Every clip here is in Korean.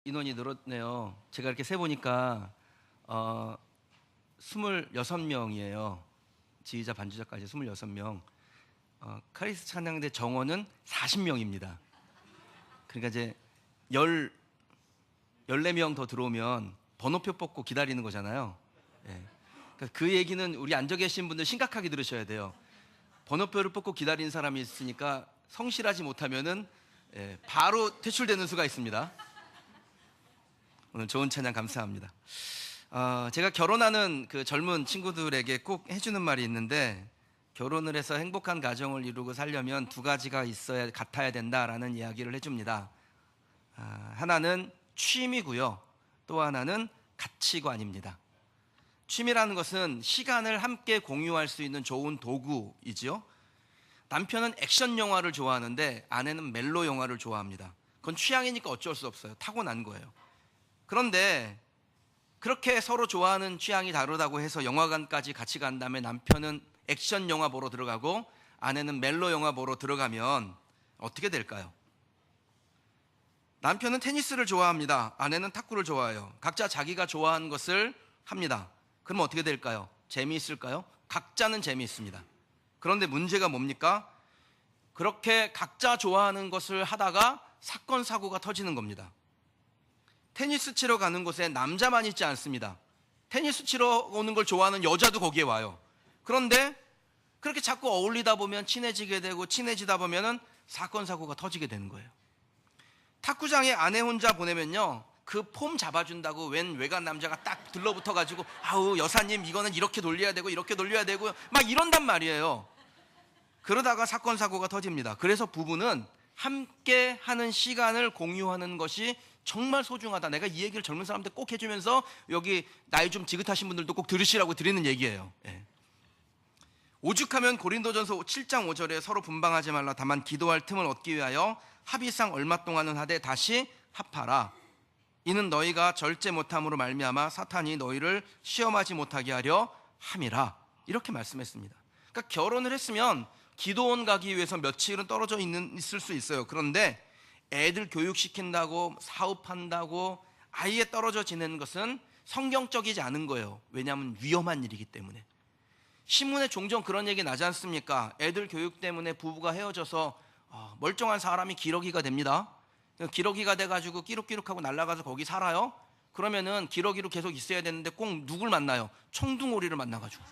인원이 늘었네요. 제가 이렇게 세보니까 26명이에요. 지휘자 반주자까지 26명. 카리스 찬양대 정원은 40명입니다. 그러니까 이제 14명 더 들어오면 번호표 뽑고 기다리는 거잖아요. 예. 그러니까 그 얘기는 우리 앉아 계신 분들 심각하게 들으셔야 돼요. 번호표를 뽑고 기다리는 사람이 있으니까 성실하지 못하면은 바로 퇴출되는 수가 있습니다. 오늘 좋은 찬양 감사합니다. 제가 결혼하는 그 젊은 친구들에게 꼭 해주는 말이 있는데, 결혼을 해서 행복한 가정을 이루고 살려면 두 가지가 있어야 같아야 된다라는 이야기를 해줍니다. 하나는 취미고요, 또 하나는 가치관입니다. 취미라는 것은 시간을 함께 공유할 수 있는 좋은 도구이지요. 남편은 액션 영화를 좋아하는데 아내는 멜로 영화를 좋아합니다. 그건 취향이니까 어쩔 수 없어요. 타고난 거예요. 그런데 그렇게 서로 좋아하는 취향이 다르다고 해서 영화관까지 같이 간 다음에 남편은 액션 영화 보러 들어가고 아내는 멜로 영화 보러 들어가면 어떻게 될까요? 남편은 테니스를 좋아합니다. 아내는 탁구를 좋아해요. 각자 자기가 좋아하는 것을 합니다. 그러면 어떻게 될까요? 재미있을까요? 각자는 재미있습니다. 그런데 문제가 뭡니까? 그렇게 각자 좋아하는 것을 하다가 사건 사고가 터지는 겁니다. 테니스 치러 가는 곳에 남자만 있지 않습니다. 테니스 치러 오는 걸 좋아하는 여자도 거기에 와요. 그런데 그렇게 자꾸 어울리다 보면 친해지게 되고, 친해지다 보면은 사건 사고가 터지게 되는 거예요. 탁구장에 아내 혼자 보내면요, 그 폼 잡아준다고 웬 외간 남자가 딱 들러붙어 가지고 아우 여사님 이거는 이렇게 돌려야 되고 이렇게 돌려야 되고 막 이런단 말이에요. 그러다가 사건 사고가 터집니다. 그래서 부부는 함께 하는 시간을 공유하는 것이 정말 소중하다. 내가 이 얘기를 젊은 사람들 꼭 해주면서 여기 나이 좀 지긋하신 분들도 꼭 들으시라고 드리는 얘기예요. 오죽하면 고린도전서 7장 5절에 서로 분방하지 말라. 다만 기도할 틈을 얻기 위하여 합의상 얼마 동안은 하되 다시 합하라. 이는 너희가 절제 못함으로 말미암아 사탄이 너희를 시험하지 못하게 하려 함이라. 이렇게 말씀했습니다. 그러니까 결혼을 했으면 기도원 가기 위해서 며칠은 떨어져 있을 수 있어요. 그런데 애들 교육시킨다고 사업한다고 아예 떨어져 지내는 것은 성경적이지 않은 거예요. 왜냐하면 위험한 일이기 때문에. 신문에 종종 그런 얘기 나지 않습니까? 애들 교육 때문에 부부가 헤어져서 멀쩡한 사람이 기러기가 됩니다. 기러기가 돼가지고 끼룩끼룩하고 날아가서 거기 살아요. 그러면은 기러기로 계속 있어야 되는데 꼭 누굴 만나요? 청둥오리를 만나가지고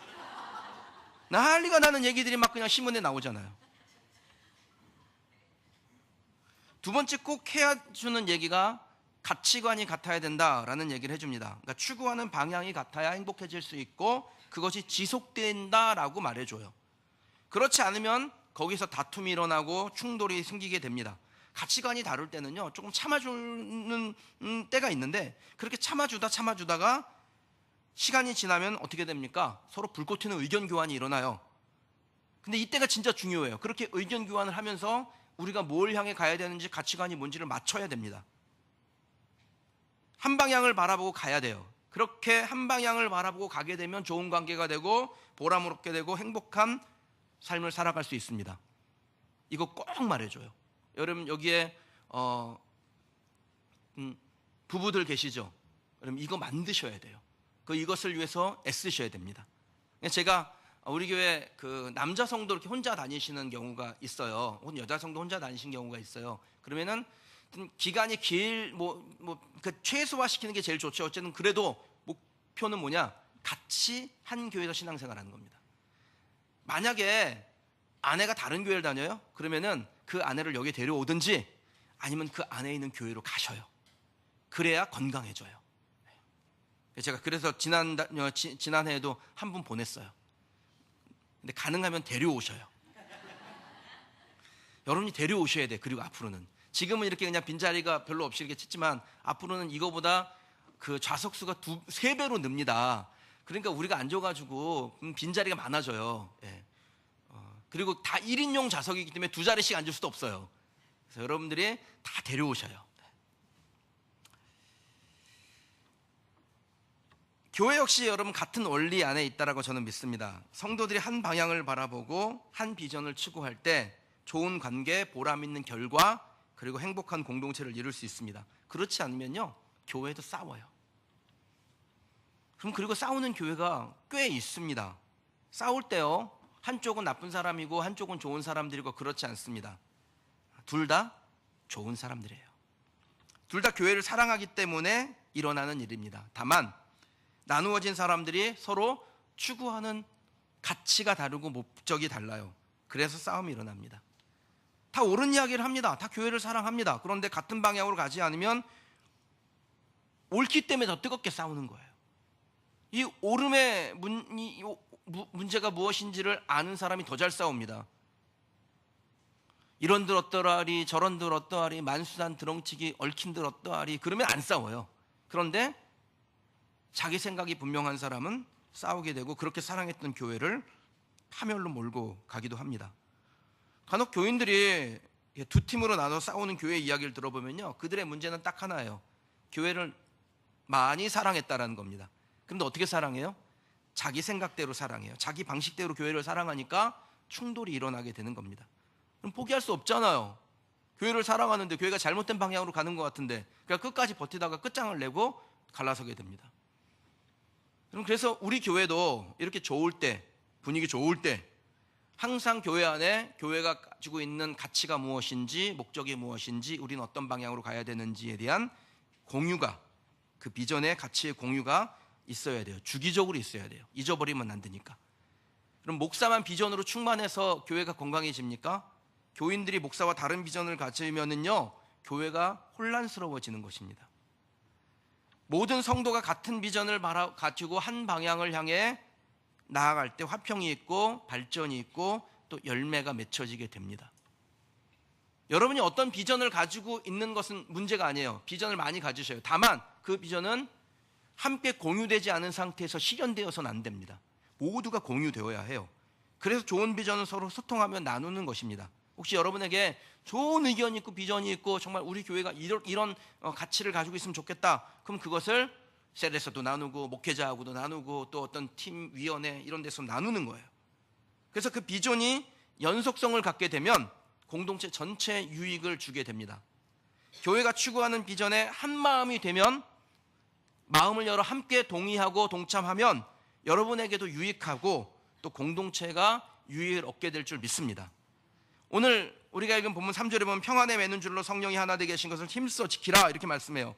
난리가 나는 얘기들이 막 그냥 신문에 나오잖아요. 두 번째 꼭 해주는 얘기가 가치관이 같아야 된다라는 얘기를 해줍니다. 그러니까 추구하는 방향이 같아야 행복해질 수 있고 그것이 지속된다라고 말해줘요. 그렇지 않으면 거기서 다툼이 일어나고 충돌이 생기게 됩니다. 가치관이 다를 때는요, 조금 참아주는 때가 있는데, 그렇게 참아주다가 시간이 지나면 어떻게 됩니까? 서로 불꽃 튀는 의견 교환이 일어나요. 근데 이때가 진짜 중요해요. 그렇게 의견 교환을 하면서 우리가 뭘 향해 가야 되는지, 가치관이 뭔지를 맞춰야 됩니다. 한 방향을 바라보고 가야 돼요. 그렇게 한 방향을 바라보고 가게 되면 좋은 관계가 되고 보람스럽게 되고 행복한 삶을 살아갈 수 있습니다. 이거 꼭 말해줘요. 여러분 여기에 부부들 계시죠? 여러분 이거 만드셔야 돼요. 이것을 위해서 애쓰셔야 됩니다. 제가 우리 교회 그 남자 성도 이렇게 혼자 다니시는 경우가 있어요. 혹은 여자 성도 혼자 다니시는 경우가 있어요. 그러면은 기간이 최소화 시키는 게 제일 좋죠. 어쨌든 그래도 목표는 뭐냐? 같이 한 교회에서 신앙생활하는 겁니다. 만약에 아내가 다른 교회를 다녀요? 그러면은 그 아내를 여기에 데려오든지 아니면 그 안에 있는 교회로 가셔요. 그래야 건강해져요. 제가 그래서 지난해에도 한 분 보냈어요. 근데 가능하면 데려오셔요. 여러분이 데려오셔야 돼. 그리고 앞으로는 지금은 이렇게 그냥 빈자리가 별로 없이 이렇게 찾지만 앞으로는 이거보다 그 좌석수가 3배로 늡니다. 그러니까 우리가 앉아가지고 빈자리가 많아져요. 그리고 다 1인용 좌석이기 때문에 2자리씩 앉을 수도 없어요. 그래서 여러분들이 다 데려오셔요. 교회 역시 여러분 같은 원리 안에 있다라고 저는 믿습니다. 성도들이 한 방향을 바라보고 한 비전을 추구할 때 좋은 관계, 보람 있는 결과, 그리고 행복한 공동체를 이룰 수 있습니다. 그렇지 않으면요, 교회도 싸워요. 그럼 그리고 싸우는 교회가 꽤 있습니다. 싸울 때요, 한쪽은 나쁜 사람이고 한쪽은 좋은 사람들이고 그렇지 않습니다. 둘 다 좋은 사람들이에요. 둘 다 교회를 사랑하기 때문에 일어나는 일입니다. 다만 나누어진 사람들이 서로 추구하는 가치가 다르고 목적이 달라요. 그래서 싸움이 일어납니다. 다 옳은 이야기를 합니다. 다 교회를 사랑합니다. 그런데 같은 방향으로 가지 않으면 옳기 때문에 더 뜨겁게 싸우는 거예요. 이 옳음의 문제가 무엇인지를 아는 사람이 더 잘 싸웁니다. 이런들 어떠하리 저런들 어떠하리 만수단 드렁치기 얽힌들 어떠하리 그러면 안 싸워요. 그런데 자기 생각이 분명한 사람은 싸우게 되고 그렇게 사랑했던 교회를 파멸로 몰고 가기도 합니다. 간혹 교인들이 두 팀으로 나눠 싸우는 교회 이야기를 들어보면요, 그들의 문제는 딱 하나예요. 교회를 많이 사랑했다라는 겁니다. 그런데 어떻게 사랑해요? 자기 생각대로 사랑해요. 자기 방식대로 교회를 사랑하니까 충돌이 일어나게 되는 겁니다. 그럼 포기할 수 없잖아요. 교회를 사랑하는데 교회가 잘못된 방향으로 가는 것 같은데, 그러니까 끝까지 버티다가 끝장을 내고 갈라서게 됩니다. 그래서 우리 교회도 이렇게 좋을 때, 분위기 좋을 때 항상 교회 안에 교회가 가지고 있는 가치가 무엇인지, 목적이 무엇인지, 우리는 어떤 방향으로 가야 되는지에 대한 공유가, 그 비전의 가치의 공유가 있어야 돼요. 주기적으로 있어야 돼요. 잊어버리면 안 되니까. 그럼 목사만 비전으로 충만해서 교회가 건강해집니까? 교인들이 목사와 다른 비전을 가지면은요, 교회가 혼란스러워지는 것입니다. 모든 성도가 같은 비전을 가지고 한 방향을 향해 나아갈 때 화평이 있고 발전이 있고 또 열매가 맺혀지게 됩니다. 여러분이 어떤 비전을 가지고 있는 것은 문제가 아니에요. 비전을 많이 가지셔요. 다만 그 비전은 함께 공유되지 않은 상태에서 실현되어서는 안 됩니다. 모두가 공유되어야 해요. 그래서 좋은 비전은 서로 소통하며 나누는 것입니다. 혹시 여러분에게 좋은 의견이 있고 비전이 있고 정말 우리 교회가 이런 가치를 가지고 있으면 좋겠다, 그럼 그것을 셀에서도 나누고 목회자하고도 나누고 또 어떤 팀 위원회 이런 데서 나누는 거예요. 그래서 그 비전이 연속성을 갖게 되면 공동체 전체 유익을 주게 됩니다. 교회가 추구하는 비전에 한 마음이 되면, 마음을 열어 함께 동의하고 동참하면 여러분에게도 유익하고 또 공동체가 유익을 얻게 될 줄 믿습니다. 오늘 우리가 읽은 본문 3절에 보면 평안에 매는 줄로 성령이 하나 되게 하신 것을 힘써 지키라 이렇게 말씀해요.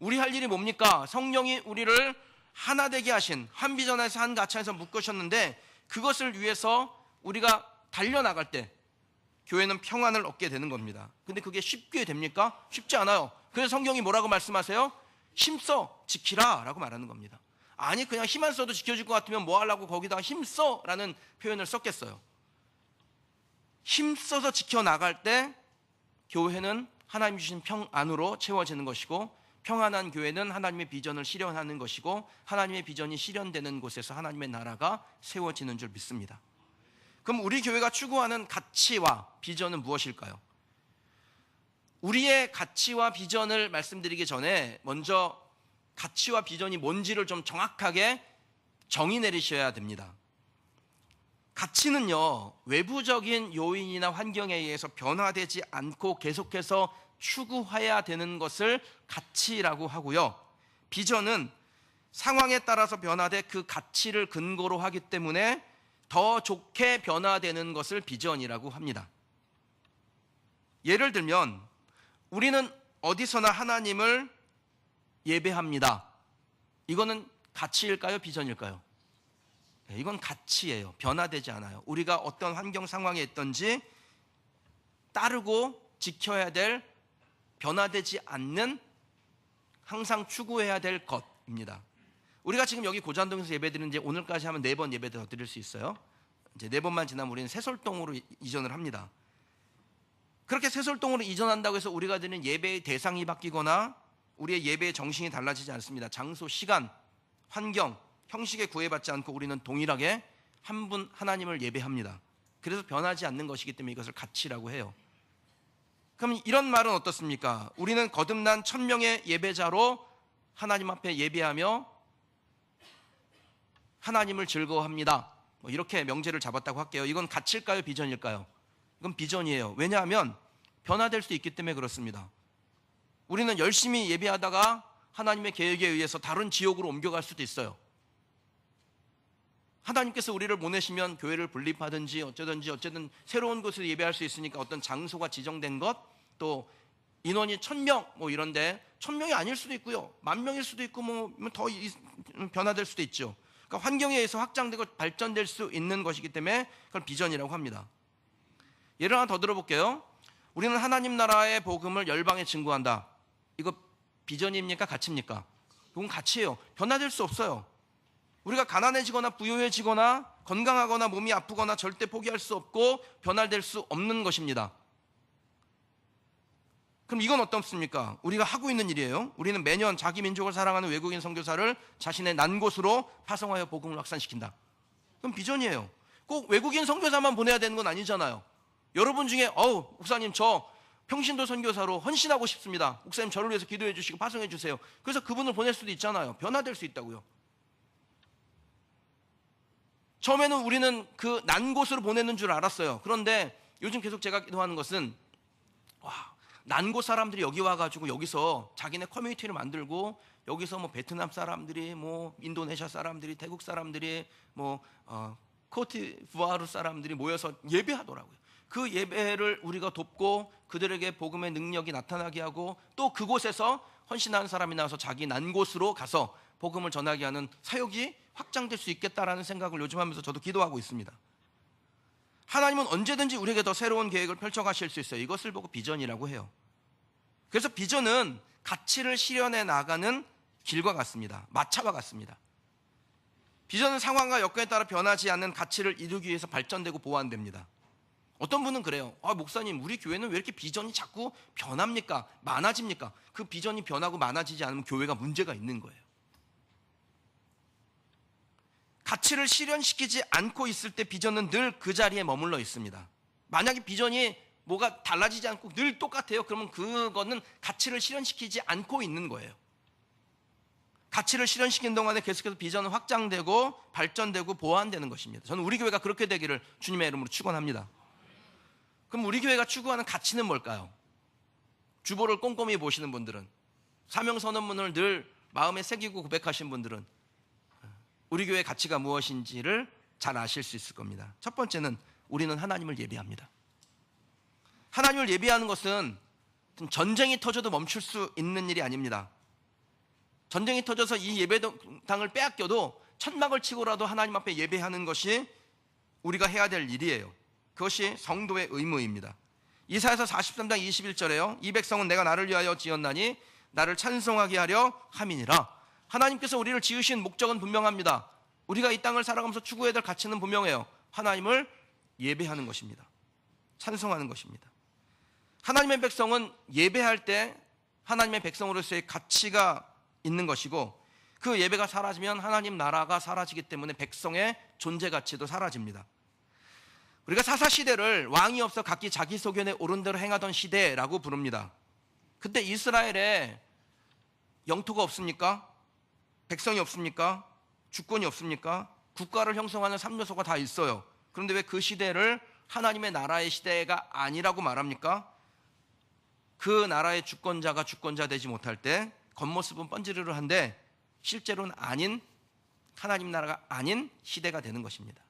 우리 할 일이 뭡니까? 성령이 우리를 하나 되게 하신, 한 비전에서 한 가치에서 묶으셨는데 그것을 위해서 우리가 달려나갈 때 교회는 평안을 얻게 되는 겁니다. 근데 그게 쉽게 됩니까? 쉽지 않아요. 그래서 성경이 뭐라고 말씀하세요? 힘써 지키라 라고 말하는 겁니다. 아니 그냥 힘 안 써도 지켜줄 것 같으면 뭐 하려고 거기다가 힘써 라는 표현을 썼겠어요. 힘써서 지켜나갈 때 교회는 하나님 주신 평안으로 채워지는 것이고, 평안한 교회는 하나님의 비전을 실현하는 것이고, 하나님의 비전이 실현되는 곳에서 하나님의 나라가 세워지는 줄 믿습니다. 그럼 우리 교회가 추구하는 가치와 비전은 무엇일까요? 우리의 가치와 비전을 말씀드리기 전에 먼저 가치와 비전이 뭔지를 좀 정확하게 정의 내리셔야 됩니다. 가치는요, 외부적인 요인이나 환경에 의해서 변화되지 않고 계속해서 추구해야 되는 것을 가치라고 하고요, 비전은 상황에 따라서 변화돼 그 가치를 근거로 하기 때문에 더 좋게 변화되는 것을 비전이라고 합니다. 예를 들면 우리는 어디서나 하나님을 예배합니다. 이거는 가치일까요? 비전일까요? 이건 가치예요. 변화되지 않아요. 우리가 어떤 환경 상황에 있든지 따르고 지켜야 될, 변화되지 않는, 항상 추구해야 될 것입니다. 우리가 지금 여기 고잔동에서 예배드리는 이제 오늘까지 하면 4번 예배 더 드릴 수 있어요. 이제 4번만 지나면 우리는 새솔동으로 이전을 합니다. 그렇게 새솔동으로 이전한다고 해서 우리가 드리는 예배의 대상이 바뀌거나 우리의 예배의 정신이 달라지지 않습니다. 장소, 시간, 환경, 형식에 구애받지 않고 우리는 동일하게 한 분 하나님을 예배합니다. 그래서 변하지 않는 것이기 때문에 이것을 가치라고 해요. 그럼 이런 말은 어떻습니까? 우리는 거듭난 1000명의 예배자로 하나님 앞에 예배하며 하나님을 즐거워합니다. 이렇게 명제를 잡았다고 할게요. 이건 가치일까요? 비전일까요? 이건 비전이에요. 왜냐하면 변화될 수 있기 때문에 그렇습니다. 우리는 열심히 예배하다가 하나님의 계획에 의해서 다른 지역으로 옮겨갈 수도 있어요. 하나님께서 우리를 보내시면 교회를 분립하든지 어쨌든 새로운 곳에서 예배할 수 있으니까 어떤 장소가 지정된 것, 또 인원이 1000명 뭐 이런데 1000명이 아닐 수도 있고요, 10,000명일 수도 있고 뭐 더 변화될 수도 있죠. 그러니까 환경에 의해서 확장되고 발전될 수 있는 것이기 때문에 그걸 비전이라고 합니다. 예를 하나 더 들어볼게요. 우리는 하나님 나라의 복음을 열방에 증거한다. 이거 비전입니까? 가치입니까? 이건 가치예요. 변화될 수 없어요. 우리가 가난해지거나 부유해지거나 건강하거나 몸이 아프거나 절대 포기할 수 없고 변화될 수 없는 것입니다. 그럼 이건 어떻습니까? 우리가 하고 있는 일이에요. 우리는 매년 자기 민족을 사랑하는 외국인 선교사를 자신의 난 곳으로 파송하여 복음을 확산시킨다. 그럼 비전이에요. 꼭 외국인 선교사만 보내야 되는 건 아니잖아요. 여러분 중에 목사님 저 평신도 선교사로 헌신하고 싶습니다. 목사님 저를 위해서 기도해 주시고 파송해 주세요. 그래서 그분을 보낼 수도 있잖아요. 변화될 수 있다고요. 처음에는 우리는 그 난 곳으로 보내는 줄 알았어요. 그런데 요즘 계속 제가 기도하는 것은 난 곳 사람들이 여기 와가지고 여기서 자기네 커뮤니티를 만들고 여기서 뭐 베트남 사람들이 뭐 인도네시아 사람들이 태국 사람들이 뭐 코트디부아르 사람들이 모여서 예배하더라고요. 그 예배를 우리가 돕고 그들에게 복음의 능력이 나타나게 하고 또 그곳에서 헌신하는 사람이 나와서 자기 난 곳으로 가서 복음을 전하게 하는 사역이 확장될 수 있겠다라는 생각을 요즘 하면서 저도 기도하고 있습니다. 하나님은 언제든지 우리에게 더 새로운 계획을 펼쳐가실 수 있어요. 이것을 보고 비전이라고 해요. 그래서 비전은 가치를 실현해 나가는 길과 같습니다. 마차와 같습니다. 비전은 상황과 여건에 따라 변하지 않는 가치를 이루기 위해서 발전되고 보완됩니다. 어떤 분은 그래요. 목사님 우리 교회는 왜 이렇게 비전이 자꾸 변합니까? 많아집니까? 그 비전이 변하고 많아지지 않으면 교회가 문제가 있는 거예요. 가치를 실현시키지 않고 있을 때 비전은 늘 그 자리에 머물러 있습니다. 만약에 비전이 뭐가 달라지지 않고 늘 똑같아요. 그러면 그거는 가치를 실현시키지 않고 있는 거예요. 가치를 실현시키는 동안에 계속해서 비전은 확장되고 발전되고 보완되는 것입니다. 저는 우리 교회가 그렇게 되기를 주님의 이름으로 축원합니다. 그럼 우리 교회가 추구하는 가치는 뭘까요? 주보를 꼼꼼히 보시는 분들은, 사명선언문을 늘 마음에 새기고 고백하신 분들은 우리 교회의 가치가 무엇인지를 잘 아실 수 있을 겁니다. 첫 번째는 우리는 하나님을 예배합니다. 하나님을 예배하는 것은 전쟁이 터져도 멈출 수 있는 일이 아닙니다. 전쟁이 터져서 이 예배당을 빼앗겨도 천막을 치고라도 하나님 앞에 예배하는 것이 우리가 해야 될 일이에요. 그것이 성도의 의무입니다. 이사야서 43장 21절에요. 이 백성은 내가 나를 위하여 지었나니 나를 찬송하게 하려 함이니라. 하나님께서 우리를 지으신 목적은 분명합니다. 우리가 이 땅을 살아가면서 추구해야 될 가치는 분명해요. 하나님을 예배하는 것입니다. 찬송하는 것입니다. 하나님의 백성은 예배할 때 하나님의 백성으로서의 가치가 있는 것이고, 그 예배가 사라지면 하나님 나라가 사라지기 때문에 백성의 존재 가치도 사라집니다. 우리가 사사시대를 왕이 없어 각기 자기 소견에 오른 대로 행하던 시대라고 부릅니다. 그때 이스라엘에 영토가 없습니까? 백성이 없습니까? 주권이 없습니까? 국가를 형성하는 3요소가 다 있어요. 그런데 왜 그 시대를 하나님의 나라의 시대가 아니라고 말합니까? 그 나라의 주권자가 주권자 되지 못할 때 겉모습은 번지르르한데 실제로는 아닌, 하나님 나라가 아닌 시대가 되는 것입니다.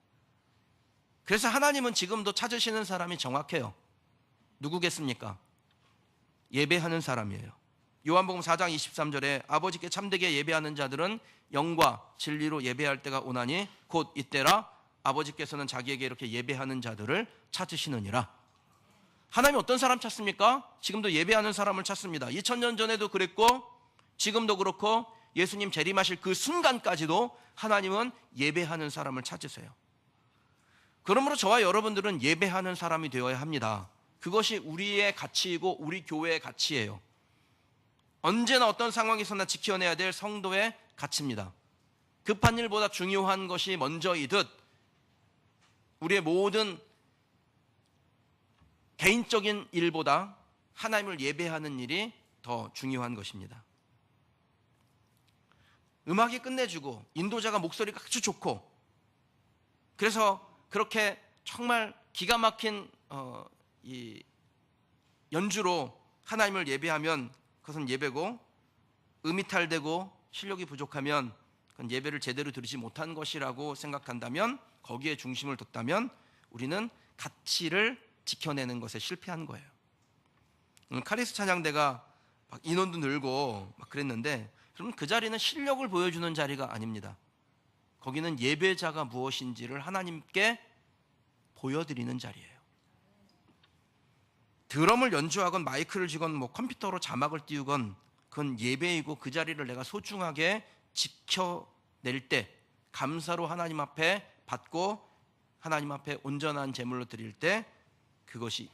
그래서 하나님은 지금도 찾으시는 사람이 정확해요. 누구겠습니까? 예배하는 사람이에요. 요한복음 4장 23절에 아버지께 참되게 예배하는 자들은 영과 진리로 예배할 때가 오나니 곧 이때라. 아버지께서는 자기에게 이렇게 예배하는 자들을 찾으시느니라. 하나님이 어떤 사람 찾습니까? 지금도 예배하는 사람을 찾습니다. 2000년 전에도 그랬고 지금도 그렇고 예수님 재림하실 그 순간까지도 하나님은 예배하는 사람을 찾으세요. 그러므로 저와 여러분들은 예배하는 사람이 되어야 합니다. 그것이 우리의 가치이고 우리 교회의 가치예요. 언제나 어떤 상황에서나 지켜내야 될 성도의 가치입니다. 급한 일보다 중요한 것이 먼저이듯 우리의 모든 개인적인 일보다 하나님을 예배하는 일이 더 중요한 것입니다. 음악이 끝내주고 인도자가 목소리가 아주 좋고 그래서 그렇게 정말 기가 막힌 이 연주로 하나님을 예배하면 그것은 예배고, 음이탈되고 실력이 부족하면 그건 예배를 제대로 드리지 못한 것이라고 생각한다면, 거기에 중심을 뒀다면 우리는 가치를 지켜내는 것에 실패한 거예요. 카리스 찬양대가 막 인원도 늘고 막 그랬는데, 그러면 그 자리는 실력을 보여주는 자리가 아닙니다. 거기는 예배자가 무엇인지를 하나님께 보여드리는 자리예요. 드럼을 연주하건 마이크를 쥐건 뭐 컴퓨터로 자막을 띄우건 그건 예배이고, 그 자리를 내가 소중하게 지켜낼 때, 감사로 하나님 앞에 받고 하나님 앞에 온전한 제물로 드릴 때, 그것이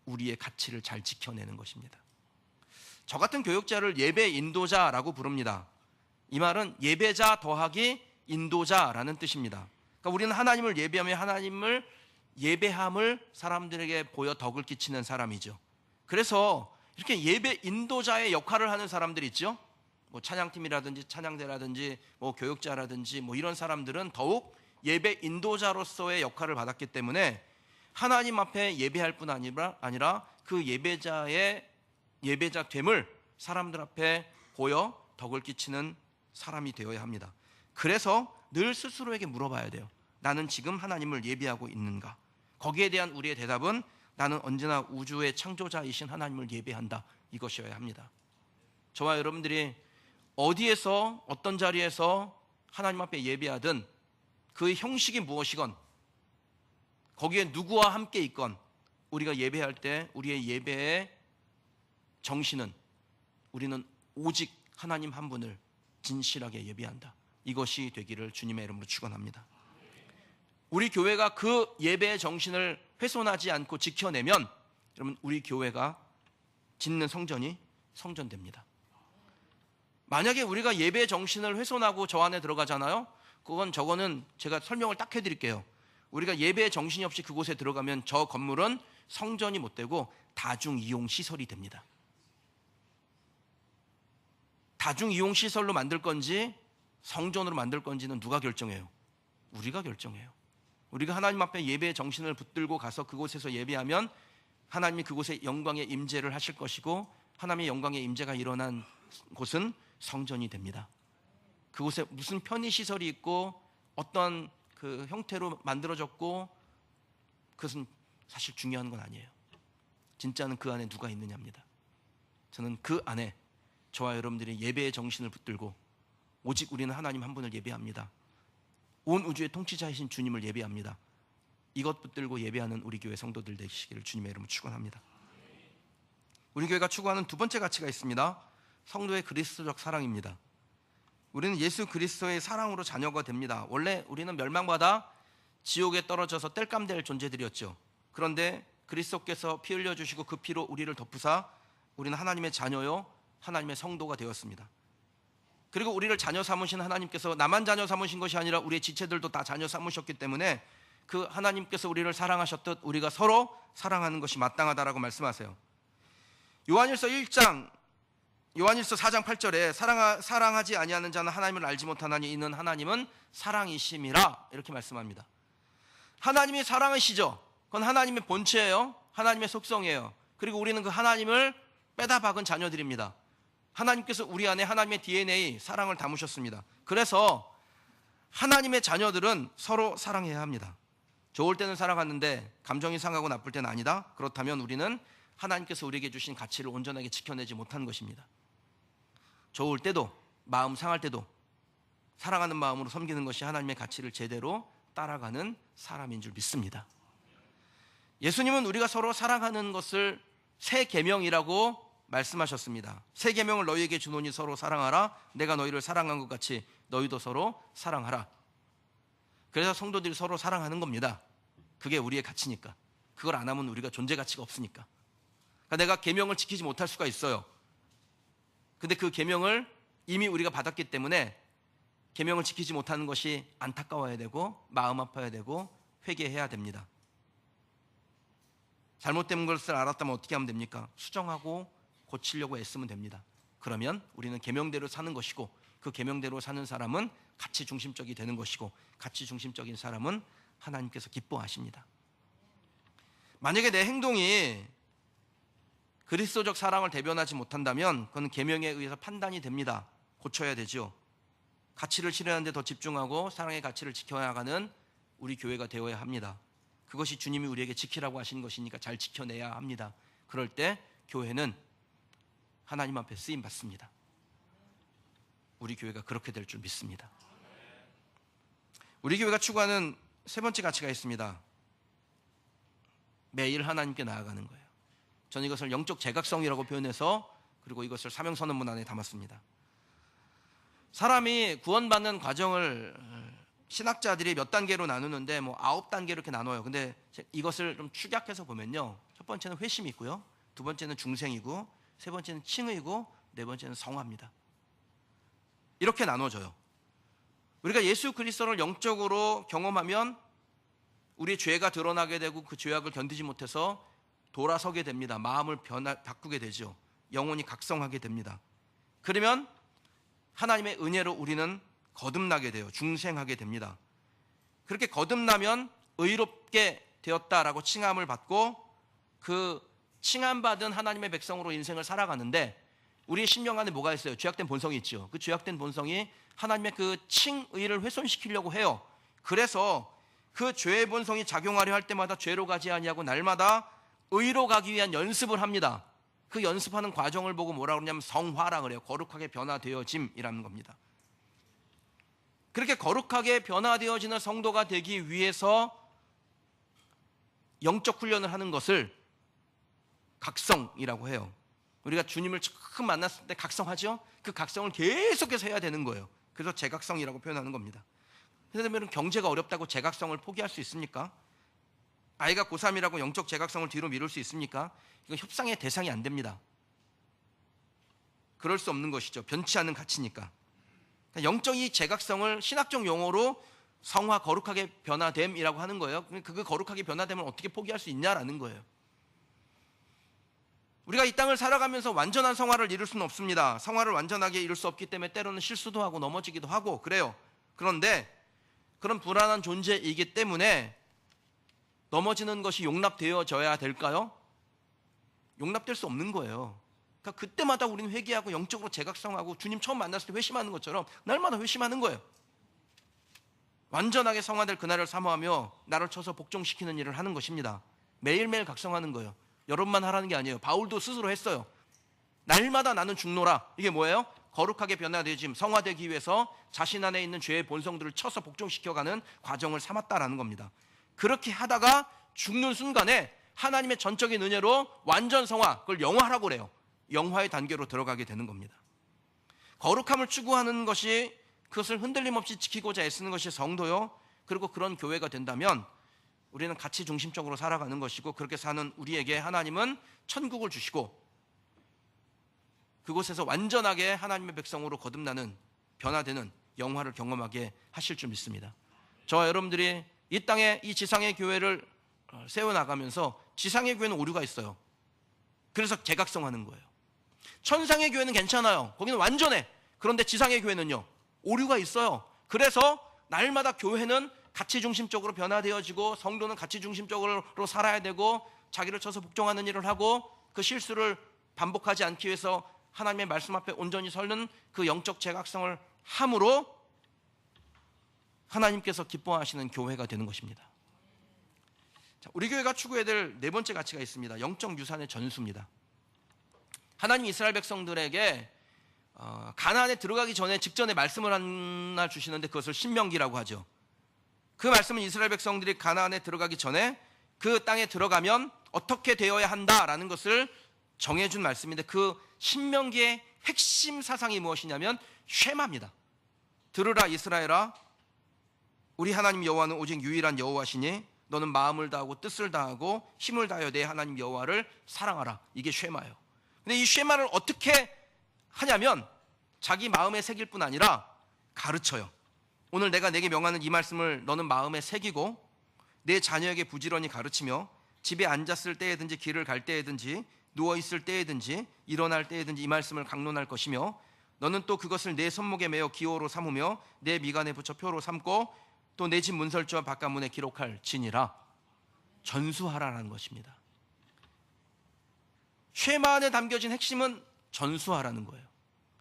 우리의 가치를 잘 지켜내는 것입니다. 저 같은 교육자를 예배 인도자라고 부릅니다. 이 말은 예배자 더하기 인도자라는 뜻입니다. 그러니까 우리는 하나님을 예배하며 하나님을 예배함을 사람들에게 보여 덕을 끼치는 사람이죠. 그래서 이렇게 예배 인도자의 역할을 하는 사람들이 있죠. 뭐 찬양팀이라든지 찬양대라든지 뭐 교육자라든지 뭐 이런 사람들은 더욱 예배 인도자로서의 역할을 받았기 때문에 하나님 앞에 예배할 뿐 아니라 그 예배자의 예배자됨을 사람들 앞에 보여 덕을 끼치는 사람이 되어야 합니다. 그래서 늘 스스로에게 물어봐야 돼요. 나는 지금 하나님을 예배하고 있는가? 거기에 대한 우리의 대답은 나는 언제나 우주의 창조자이신 하나님을 예배한다, 이것이어야 합니다. 저와 여러분들이 어디에서 어떤 자리에서 하나님 앞에 예배하든 그 형식이 무엇이건 거기에 누구와 함께 있건 우리가 예배할 때 우리의 예배의 정신은 우리는 오직 하나님 한 분을 진실하게 예배한다, 이것이 되기를 주님의 이름으로 축원합니다. 우리 교회가 그 예배의 정신을 훼손하지 않고 지켜내면 여러분, 우리 교회가 짓는 성전이 성전됩니다. 만약에 우리가 예배의 정신을 훼손하고 저 안에 들어가잖아요. 저거는 제가 설명을 딱 해드릴게요. 우리가 예배의 정신이 없이 그곳에 들어가면 저 건물은 성전이 못 되고 다중이용시설이 됩니다. 다중이용시설로 만들 건지 성전으로 만들 건지는 누가 결정해요? 우리가 결정해요. 우리가 하나님 앞에 예배의 정신을 붙들고 가서 그곳에서 예배하면 하나님이 그곳에 영광의 임재를 하실 것이고, 하나님의 영광의 임재가 일어난 곳은 성전이 됩니다. 그곳에 무슨 편의시설이 있고 어떤 그 형태로 만들어졌고 그것은 사실 중요한 건 아니에요. 진짜는 그 안에 누가 있느냐입니다. 저는 그 안에 저와 여러분들이 예배의 정신을 붙들고 오직 우리는 하나님 한 분을 예배합니다. 온 우주의 통치자이신 주님을 예배합니다. 이것 붙들고 예배하는 우리 교회 성도들 되시기를 주님의 이름으로 축원합니다. 우리 교회가 추구하는 두 번째 가치가 있습니다. 성도의 그리스도적 사랑입니다. 우리는 예수 그리스도의 사랑으로 자녀가 됩니다. 원래 우리는 멸망받아 지옥에 떨어져서 땔감될 존재들이었죠. 그런데 그리스도께서 피 흘려주시고 그 피로 우리를 덮으사 우리는 하나님의 자녀요 하나님의 성도가 되었습니다. 그리고 우리를 자녀 삼으신 하나님께서 나만 자녀 삼으신 것이 아니라 우리의 지체들도 다 자녀 삼으셨기 때문에 그 하나님께서 우리를 사랑하셨듯 우리가 서로 사랑하는 것이 마땅하다라고 말씀하세요. 요한일서 4장 8절에 사랑하지 아니하는 자는 하나님을 알지 못하나니 이는 하나님은 사랑이심이라, 이렇게 말씀합니다. 하나님이 사랑이시죠. 그건 하나님의 본체예요. 하나님의 속성이에요. 그리고 우리는 그 하나님을 빼다 박은 자녀들입니다. 하나님께서 우리 안에 하나님의 DNA, 사랑을 담으셨습니다. 그래서 하나님의 자녀들은 서로 사랑해야 합니다. 좋을 때는 사랑하는데 감정이 상하고 나쁠 때는 아니다. 그렇다면 우리는 하나님께서 우리에게 주신 가치를 온전하게 지켜내지 못한 것입니다. 좋을 때도 마음 상할 때도 사랑하는 마음으로 섬기는 것이 하나님의 가치를 제대로 따라가는 사람인 줄 믿습니다. 예수님은 우리가 서로 사랑하는 것을 새 계명이라고 말씀하셨습니다. 새 계명을 너희에게 주노니 서로 사랑하라. 내가 너희를 사랑한 것 같이 너희도 서로 사랑하라. 그래서 성도들이 서로 사랑하는 겁니다. 그게 우리의 가치니까. 그걸 안 하면 우리가 존재 가치가 없으니까. 그러니까 내가 계명을 지키지 못할 수가 있어요. 근데 그 계명을 이미 우리가 받았기 때문에 계명을 지키지 못하는 것이 안타까워야 되고 마음 아파야 되고 회개해야 됩니다. 잘못된 것을 알았다면 어떻게 하면 됩니까? 수정하고 고치려고 애쓰면 됩니다. 그러면 우리는 계명대로 사는 것이고, 그 계명대로 사는 사람은 가치 중심적이 되는 것이고, 가치 중심적인 사람은 하나님께서 기뻐하십니다. 만약에 내 행동이 그리스도적 사랑을 대변하지 못한다면 그건 계명에 의해서 판단이 됩니다. 고쳐야 되죠. 가치를 실현하는 데 더 집중하고 사랑의 가치를 지켜나가는 우리 교회가 되어야 합니다. 그것이 주님이 우리에게 지키라고 하신 것이니까 잘 지켜내야 합니다. 그럴 때 교회는 하나님 앞에 쓰임 받습니다. 우리 교회가 그렇게 될 줄 믿습니다. 우리 교회가 추구하는 세 번째 가치가 있습니다. 매일 하나님께 나아가는 거예요. 저는 이것을 영적 제각성이라고 표현해서 그리고 이것을 사명선언문 안에 담았습니다. 사람이 구원받는 과정을 신학자들이 몇 단계로 나누는데 9단계 이렇게 나눠요. 근데 이것을 좀 축약해서 보면요, 첫 번째는 회심이 있고요, 두 번째는 중생이고, 세 번째는 칭의고, 네 번째는 성화입니다. 이렇게 나눠져요. 우리가 예수 그리스도를 영적으로 경험하면 우리의 죄가 드러나게 되고 그 죄악을 견디지 못해서 돌아서게 됩니다. 마음을 바꾸게 되죠. 영혼이 각성하게 됩니다. 그러면 하나님의 은혜로 우리는 거듭나게 돼요. 중생하게 됩니다. 그렇게 거듭나면 의롭게 되었다라고 칭함을 받고 그 칭함받은 하나님의 백성으로 인생을 살아가는데, 우리의 심령 안에 뭐가 있어요? 죄악된 본성이 있죠. 그 죄악된 본성이 하나님의 그 칭의를 훼손시키려고 해요. 그래서 그 죄의 본성이 작용하려 할 때마다 죄로 가지 아니하고 날마다 의로 가기 위한 연습을 합니다. 그 연습하는 과정을 보고 뭐라 그러냐면 성화라 그래요. 거룩하게 변화되어짐이라는 겁니다. 그렇게 거룩하게 변화되어지는 성도가 되기 위해서 영적 훈련을 하는 것을 각성이라고 해요. 우리가 주님을 처음 만났을 때 각성하죠? 그 각성을 계속해서 해야 되는 거예요. 그래서 재각성이라고 표현하는 겁니다. 그런데 경제가 어렵다고 재각성을 포기할 수 있습니까? 아이가 고3이라고 영적 재각성을 뒤로 미룰 수 있습니까? 이건 협상의 대상이 안 됩니다. 그럴 수 없는 것이죠. 변치 않는 가치니까. 영적 이 재각성을 신학적 용어로 성화, 거룩하게 변화됨이라고 하는 거예요. 그 거룩하게 변화됨을 어떻게 포기할 수 있냐라는 거예요. 우리가 이 땅을 살아가면서 완전한 성화를 이룰 수는 없습니다. 성화를 완전하게 이룰 수 없기 때문에 때로는 실수도 하고 넘어지기도 하고 그래요. 그런데 그런 불안한 존재이기 때문에 넘어지는 것이 용납되어져야 될까요? 용납될 수 없는 거예요. 그러니까 그때마다 우리는 회개하고 영적으로 재각성하고 주님 처음 만났을 때 회심하는 것처럼 날마다 회심하는 거예요. 완전하게 성화될 그날을 사모하며 나를 쳐서 복종시키는 일을 하는 것입니다. 매일매일 각성하는 거예요. 여러분만 하라는 게 아니에요. 바울도 스스로 했어요. 날마다 나는 죽노라. 이게 뭐예요? 거룩하게 변화되지 성화되기 위해서 자신 안에 있는 죄의 본성들을 쳐서 복종시켜가는 과정을 삼았다라는 겁니다. 그렇게 하다가 죽는 순간에 하나님의 전적인 은혜로 완전 성화, 그걸 영화라고 그래요. 영화의 단계로 들어가게 되는 겁니다. 거룩함을 추구하는 것이, 그것을 흔들림 없이 지키고자 애쓰는 것이 성도요. 그리고 그런 교회가 된다면 우리는 가치 중심적으로 살아가는 것이고, 그렇게 사는 우리에게 하나님은 천국을 주시고 그곳에서 완전하게 하나님의 백성으로 거듭나는, 변화되는 영화를 경험하게 하실 줄 믿습니다. 저와 여러분들이 이 땅에 이 지상의 교회를 세워나가면서 지상의 교회는 오류가 있어요. 그래서 재각성하는 거예요. 천상의 교회는 괜찮아요. 거기는 완전해. 그런데 지상의 교회는요, 오류가 있어요. 그래서 날마다 교회는 가치 중심적으로 변화되어지고 성도는 가치 중심적으로 살아야 되고 자기를 쳐서 복종하는 일을 하고 그 실수를 반복하지 않기 위해서 하나님의 말씀 앞에 온전히 서는 그 영적 재각성을 함으로 하나님께서 기뻐하시는 교회가 되는 것입니다. 자, 우리 교회가 추구해야 될 네 번째 가치가 있습니다. 영적 유산의 전수입니다. 하나님 이스라엘 백성들에게 가나안에 들어가기 전에 직전에 말씀을 하나 주시는데 그것을 신명기라고 하죠. 그 말씀은 이스라엘 백성들이 가나안에 들어가기 전에 그 땅에 들어가면 어떻게 되어야 한다라는 것을 정해준 말씀인데, 그 신명기의 핵심 사상이 무엇이냐면 쉐마입니다. 들으라 이스라엘아, 우리 하나님 여호와는 오직 유일한 여호와시니 너는 마음을 다하고 뜻을 다하고 힘을 다하여 내 하나님 여호와를 사랑하라. 이게 쉐마예요. 근데 이 쉐마를 어떻게 하냐면 자기 마음에 새길 뿐 아니라 가르쳐요. 오늘 내가 내게 명하는 이 말씀을 너는 마음에 새기고 내 자녀에게 부지런히 가르치며 집에 앉았을 때에든지 길을 갈 때에든지 누워있을 때에든지 일어날 때에든지 이 말씀을 강론할 것이며, 너는 또 그것을 내 손목에 매어 기호로 삼으며 내 미간에 붙여 표로 삼고 또 내 집 문설주와 바깥문에 기록할 지니라. 전수하라는 것입니다. 쉐마 안에 담겨진 핵심은 전수하라는 거예요.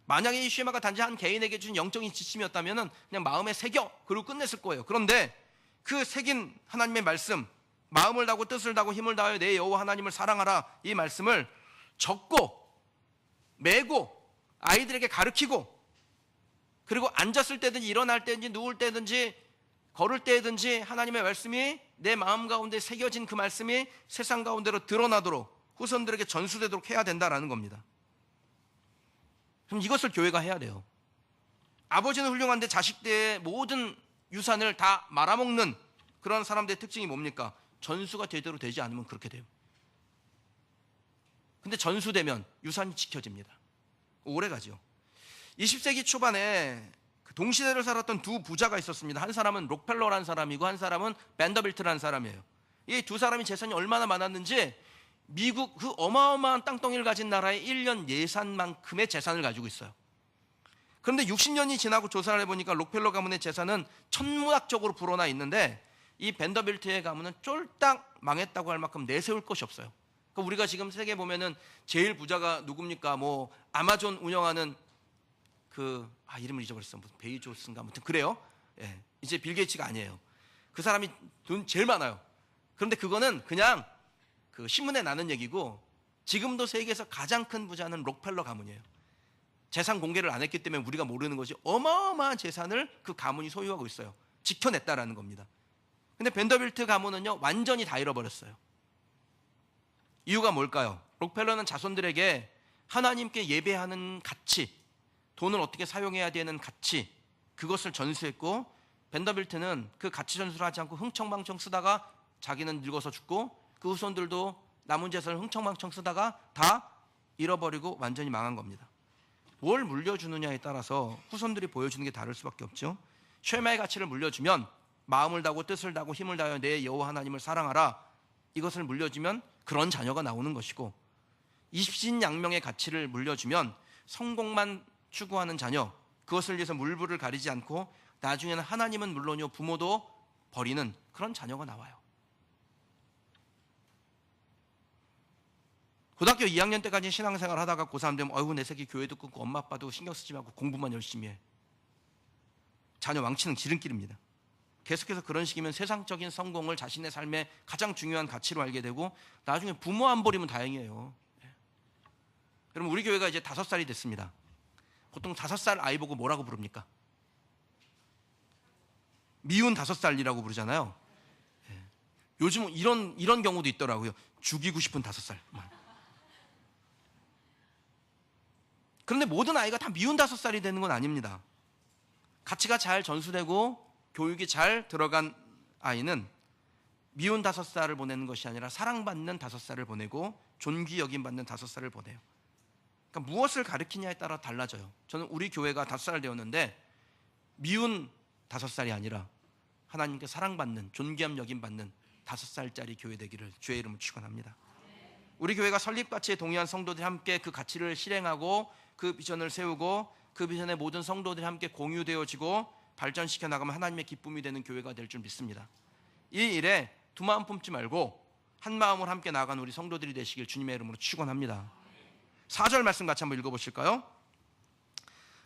만약에 이 쉐마가 단지 한 개인에게 준 영적인 지침이었다면 그냥 마음에 새겨 그리고 끝냈을 거예요. 그런데 그 새긴 하나님의 말씀, 마음을 다하고 뜻을 다하고 힘을 다하여 내 여호와 하나님을 사랑하라, 이 말씀을 적고 메고 아이들에게 가르치고, 그리고 앉았을 때든지 일어날 때든지 누울 때든지 걸을 때든지 하나님의 말씀이 내 마음 가운데 새겨진 그 말씀이 세상 가운데로 드러나도록 후손들에게 전수되도록 해야 된다라는 겁니다. 그럼 이것을 교회가 해야 돼요. 아버지는 훌륭한데 자식들의 모든 유산을 다 말아먹는 그런 사람들의 특징이 뭡니까? 전수가 제대로 되지 않으면 그렇게 돼요. 근데 전수되면 유산이 지켜집니다. 오래가죠. 20세기 초반에 동시대를 살았던 두 부자가 있었습니다. 한 사람은 록펠러라는 사람이고 한 사람은 밴더빌트라는 사람이에요. 이 두 사람이 재산이 얼마나 많았는지 미국 그 어마어마한 땅덩이를 가진 나라의 1년 예산만큼의 재산을 가지고 있어요. 그런데 60년이 지나고 조사를 해보니까 록펠러 가문의 재산은 천문학적으로 불어나 있는데 이 밴더빌트의 가문은 쫄딱 망했다고 할 만큼 내세울 것이 없어요. 그러니까 우리가 지금 세계 보면은 제일 부자가 누굽니까? 뭐 아마존 운영하는 이름을 잊어버렸어. 무슨 베이조스인가 아무튼 그래요. 예, 이제 빌 게이츠가 아니에요. 그 사람이 돈 제일 많아요. 그런데 그거는 그냥 그 신문에 나는 얘기고, 지금도 세계에서 가장 큰 부자는 록펠러 가문이에요. 재산 공개를 안 했기 때문에 우리가 모르는 거지 어마어마한 재산을 그 가문이 소유하고 있어요. 지켜냈다라는 겁니다. 근데 밴더빌트 가문은요 완전히 다 잃어버렸어요. 이유가 뭘까요? 록펠러는 자손들에게 하나님께 예배하는 가치, 돈을 어떻게 사용해야 되는 가치, 그것을 전수했고, 밴더빌트는 그 가치 전수를 하지 않고 흥청망청 쓰다가 자기는 늙어서 죽고 그 후손들도 남은 재산을 흥청망청 쓰다가 다 잃어버리고 완전히 망한 겁니다. 뭘 물려주느냐에 따라서 후손들이 보여주는 게 다를 수밖에 없죠. 쉐마의 가치를 물려주면 마음을 다하고 뜻을 다하고 힘을 다하여 내 여호와 하나님을 사랑하라, 이것을 물려주면 그런 자녀가 나오는 것이고, 입신양명의 가치를 물려주면 성공만 추구하는 자녀, 그것을 위해서 물불을 가리지 않고 나중에는 하나님은 물론이요 부모도 버리는 그런 자녀가 나와요. 고등학교 2학년 때까지 신앙생활 하다가 고3 되면 어이구 내 새끼 교회도 끊고 엄마 아빠도 신경 쓰지 말고 공부만 열심히 해. 자녀 망치는 지름길입니다. 계속해서 그런 식이면 세상적인 성공을 자신의 삶의 가장 중요한 가치로 알게 되고 나중에 부모 안 버리면 다행이에요. 여러분, 우리 교회가 이제 5살이 됐습니다. 보통 5살 아이 보고 뭐라고 부릅니까? 미운 5살이라고 부르잖아요. 요즘은 이런 경우도 있더라고요. 죽이고 싶은 5살. 그런데 모든 아이가 다 미운 5살이 되는 건 아닙니다. 가치가 잘 전수되고 교육이 잘 들어간 아이는 미운 5살을 보내는 것이 아니라 사랑받는 5살을 보내고 존귀 여김받는 5살을 보내요. 그러니까 무엇을 가르치냐에 따라 달라져요. 저는 우리 교회가 5살 되었는데 미운 5살이 아니라 하나님께 사랑받는 존귀함 여김받는 5살짜리 교회 되기를 주의 이름으로 축원합니다. 우리 교회가 설립가치에 동의한 성도들이 함께 그 가치를 실행하고 그 비전을 세우고 그 비전의 모든 성도들이 함께 공유되어지고 발전시켜 나가면 하나님의 기쁨이 되는 교회가 될 줄 믿습니다. 이 일에 두 마음 품지 말고 한 마음으로 함께 나아가는 우리 성도들이 되시길 주님의 이름으로 축원합니다. 4절 말씀 같이 한번 읽어보실까요?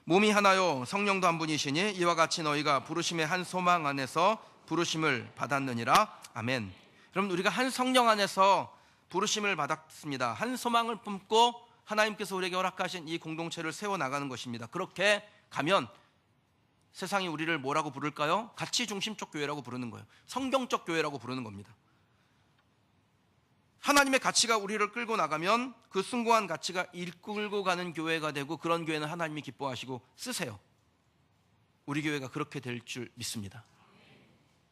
몸이 하나요 성령도 한 분이시니 이와 같이 너희가 부르심의 한 소망 안에서 부르심을 받았느니라. 아멘. 여러분, 우리가 한 성령 안에서 부르심을 받았습니다. 한 소망을 품고 하나님께서 우리에게 허락하신 이 공동체를 세워나가는 것입니다. 그렇게 가면 세상이 우리를 뭐라고 부를까요? 가치 중심적 교회라고 부르는 거예요. 성경적 교회라고 부르는 겁니다. 하나님의 가치가 우리를 끌고 나가면 그 숭고한 가치가 이끌고 가는 교회가 되고, 그런 교회는 하나님이 기뻐하시고 쓰세요. 우리 교회가 그렇게 될 줄 믿습니다.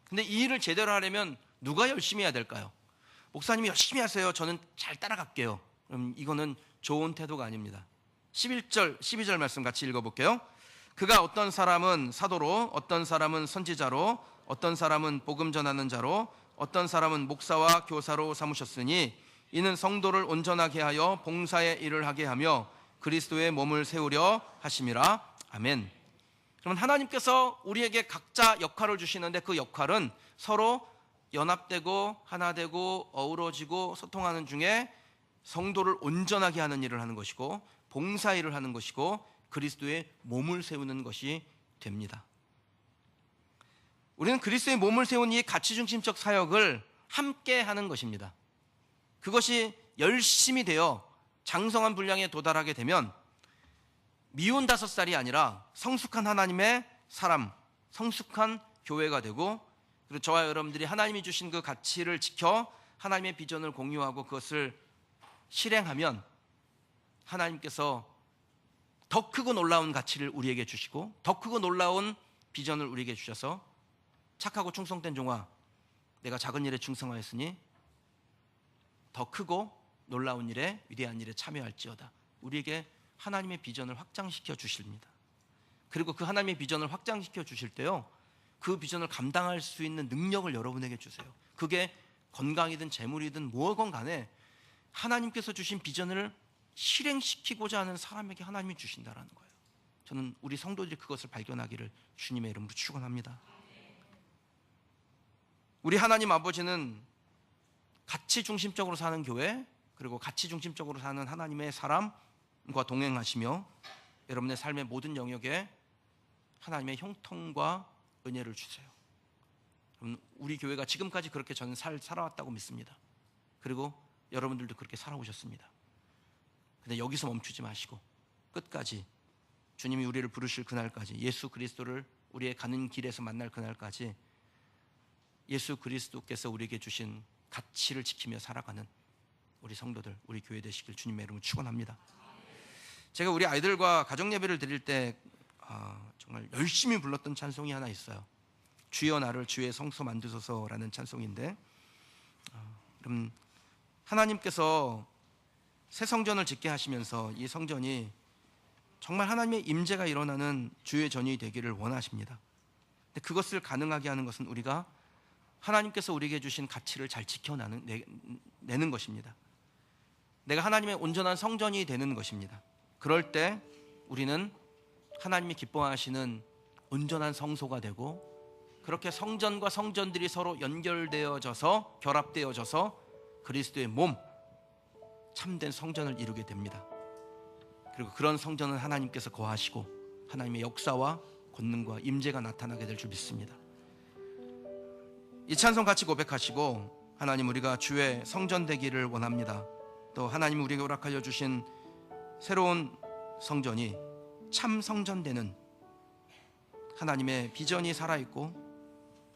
근데 이 일을 제대로 하려면 누가 열심히 해야 될까요? 목사님이 열심히 하세요, 저는 잘 따라갈게요. 그럼 이거는 좋은 태도가 아닙니다. 11절, 12절 말씀 같이 읽어볼게요. 그가 어떤 사람은 사도로, 어떤 사람은 선지자로, 어떤 사람은 복음 전하는 자로, 어떤 사람은 목사와 교사로 삼으셨으니 이는 성도를 온전하게 하여 봉사의 일을 하게 하며 그리스도의 몸을 세우려 하심이라. 아멘. 그러면 하나님께서 우리에게 각자 역할을 주시는데 그 역할은 서로 연합되고 하나 되고 어우러지고 소통하는 중에 성도를 온전하게 하는 일을 하는 것이고 봉사일을 하는 것이고 그리스도의 몸을 세우는 것이 됩니다. 우리는 그리스도의 몸을 세운 이 가치중심적 사역을 함께 하는 것입니다. 그것이 열심히 되어 장성한 분량에 도달하게 되면 미운 5살이 아니라 성숙한 하나님의 사람, 성숙한 교회가 되고, 그리고 저와 여러분들이 하나님이 주신 그 가치를 지켜 하나님의 비전을 공유하고 그것을 실행하면 하나님께서 더 크고 놀라운 가치를 우리에게 주시고 더 크고 놀라운 비전을 우리에게 주셔서 착하고 충성된 종아, 내가 작은 일에 충성하였으니 더 크고 놀라운 일에, 위대한 일에 참여할지어다. 우리에게 하나님의 비전을 확장시켜 주십니다. 그리고 그 하나님의 비전을 확장시켜 주실 때요, 그 비전을 감당할 수 있는 능력을 여러분에게 주세요. 그게 건강이든 재물이든 무엇건 간에 하나님께서 주신 비전을 실행시키고자 하는 사람에게 하나님이 주신다라는 거예요. 저는 우리 성도들이 그것을 발견하기를 주님의 이름으로 축원합니다. 우리 하나님 아버지는 가치 중심적으로 사는 교회, 그리고 가치 중심적으로 사는 하나님의 사람과 동행하시며 여러분의 삶의 모든 영역에 하나님의 형통과 은혜를 주세요. 우리 교회가 지금까지 그렇게 저는 살아왔다고 믿습니다. 그리고 여러분들도 그렇게 살아오셨습니다. 근데 여기서 멈추지 마시고 끝까지 주님이 우리를 부르실 그날까지, 예수 그리스도를 우리의 가는 길에서 만날 그날까지 예수 그리스도께서 우리에게 주신 가치를 지키며 살아가는 우리 성도들, 우리 교회 되시길 주님의 이름으로 축원합니다. 제가 우리 아이들과 가정 예배를 드릴 때 정말 열심히 불렀던 찬송이 하나 있어요. 주여 나를 주의 성소 만드소서라는 찬송인데, 그럼 하나님께서 새 성전을 짓게 하시면서 이 성전이 정말 하나님의 임재가 일어나는 주의 전이 되기를 원하십니다. 근데 그것을 가능하게 하는 것은 우리가 하나님께서 우리에게 주신 가치를 잘 지켜내는 것입니다. 내가 하나님의 온전한 성전이 되는 것입니다. 그럴 때 우리는 하나님이 기뻐하시는 온전한 성소가 되고, 그렇게 성전과 성전들이 서로 연결되어져서 결합되어져서 그리스도의 몸, 참된 성전을 이루게 됩니다. 그리고 그런 성전은 하나님께서 거하시고 하나님의 역사와 권능과 임재가 나타나게 될 줄 믿습니다. 이 찬송 같이 고백하시고, 하나님, 우리가 주의 성전 되기를 원합니다. 또 하나님 우리에게 허락하여 주신 새로운 성전이 참 성전 되는, 하나님의 비전이 살아있고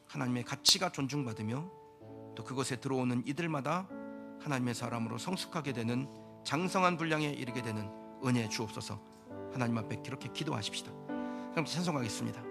하나님의 가치가 존중받으며 또 그곳에 들어오는 이들마다 하나님의 사람으로 성숙하게 되는 장성한 분량에 이르게 되는 은혜 주옵소서. 하나님 앞에 그렇게 기도하십시다. 그럼 찬송하겠습니다.